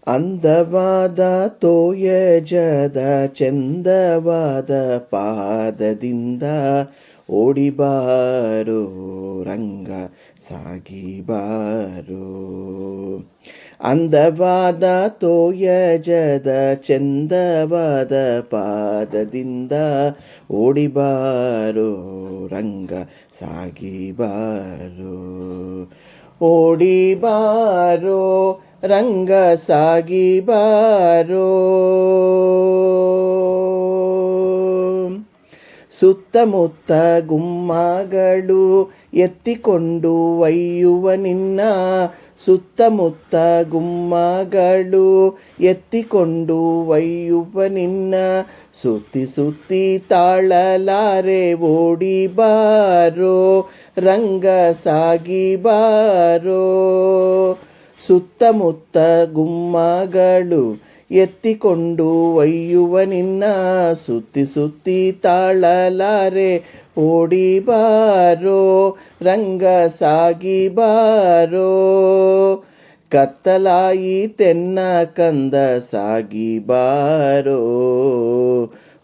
ಅಂದವಾದ ತೋಯಜದ ಚಂದವಾದ ಪಾದದಿಂದ ಓಡಿಬಾರೋ ರಂಗ ಸಾಗಿಬಾರೋ. ಅಂದವಾದ ತೋಯಜದ ಚಂದವಾದ ಪಾದದಿಂದ ಓಡಿಬಾರೋ ರಂಗ ಸಾಗಿಬಾರೋ. ಓಡಿಬಾರೋ ರಂಗ ಸಾಗಿಬಾರೋ. ಸುತ್ತಮುತ್ತ ಗುಮ್ಮಗಳು ಎತ್ತಿಕೊಂಡು ಒಯ್ಯುವ ನಿನ್ನ, ಸುತ್ತಮುತ್ತ ಗುಮ್ಮಗಳು ಎತ್ತಿಕೊಂಡು ಒಯ್ಯುವ ನಿನ್ನ, ಸುತ್ತಿ ಸುತ್ತಿ ತಾಳಲಾರೆ ಓಡಿಬಾರೋ ರಂಗ ಸಾಗಿಬಾರೋ. ಸುತ್ತಮುತ್ತ ಗುಮ್ಮಗಳು ಎತ್ತಿಕೊಂಡು ಒಯ್ಯುವ ನಿನ್ನ, ಸುತ್ತಿ ಸುತ್ತಿ ತಾಳಲಾರೆ ಓಡಿಬಾರೋ ರಂಗ ಸಾಗಿಬಾರೋ. ಕತ್ತಲಾಯಿತೆನ್ನ ಕಂದ ಸಾಗಿಬಾರೋ,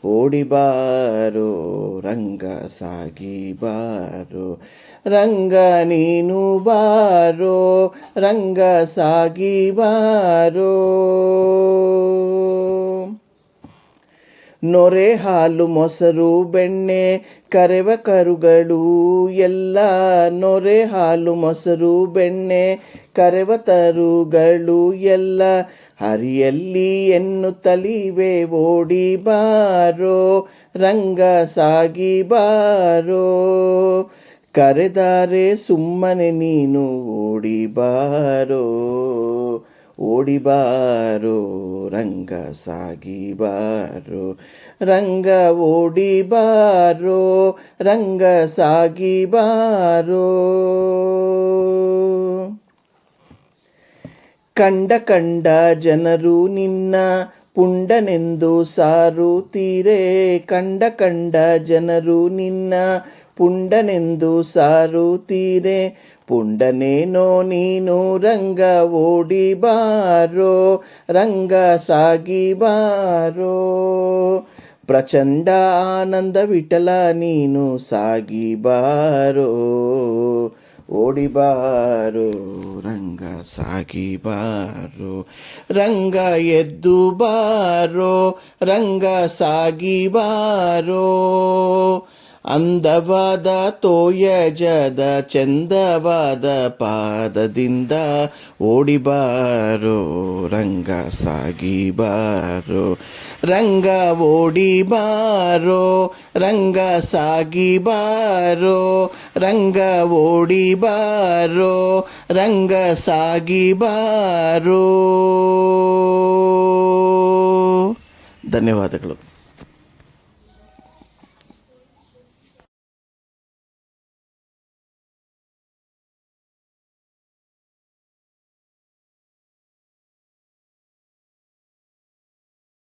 ಓಡಿಬಾರೋ ರಂಗ ಸಾಗಿಬಾರೋ. ರಂಗ ನೀನು ಬಾರೋ ರಂಗ ಸಾಗಿಬಾರೋ. ನೊರೆ ಹಾಲು ಮೊಸರು ಬೆಣ್ಣೆ ಕರೆವ ಕರುಗಳು ಎಲ್ಲ, ನೊರೆ ಹಾಲು ಮೊಸರು ಬೆಣ್ಣೆ ಕರೆವ ತರುಗಳು ಎಲ್ಲ, ಹರಿಯಲ್ಲಿ ಎನ್ನುತ್ತಲಿವೆ ಓಡಿಬಾರೋ ರಂಗ ಸಾಗಿಬಾರೋ. ಕರೆದಾರೆ ಸುಮ್ಮನೆ ನೀನು ಓಡಿಬಾರೋ, ಓಡಿಬಾರೋ ರಂಗ ಸಾಗಿಬಾರೋ. ರಂಗ ಓಡಿಬಾರೋ ರಂಗ ಸಾಗಿಬಾರೋ. ಕಂಡ ಕಂಡ ಜನರು ನಿನ್ನ ಪುಂಡನೆಂದು ಸಾರುತ್ತೀರೆ, ಕಂಡ ಕಂಡ ಜನರು ನಿನ್ನ ಪುಂಡನೆಂದು ಸಾರುತ್ತೀರೆ, ಪುಂಡನೇನೋ ನೀನು ರಂಗ ಓಡಿಬಾರೋ ರಂಗ ಸಾಗಿಬಾರೋ. ಪ್ರಚಂಡ ಆನಂದ ವಿಠಲ ನೀನು ಸಾಗಿಬಾರೋ, ಓಡಿಬಾರೋ ರಂಗ ಸಾಗಿಬಾರೋ. ರಂಗ ಎದ್ದು ಬಾರೋ ರಂಗ ಸಾಗಿಬಾರೋ. ಅಂದವಾದ ತೋಯಜದ ಚಂದವಾದ ಪಾದದಿಂದ ಓಡಿಬಾರೋ ರಂಗ ಸಾಗಿಬಾರೋ. ರಂಗ ಓಡಿಬಾರೋ ರಂಗ ಸಾಗಿಬಾರೋ. ರಂಗ ಓಡಿಬಾರೋ ರಂಗ ಸಾಗಿಬಾರೋ. ಧನ್ಯವಾದಗಳು.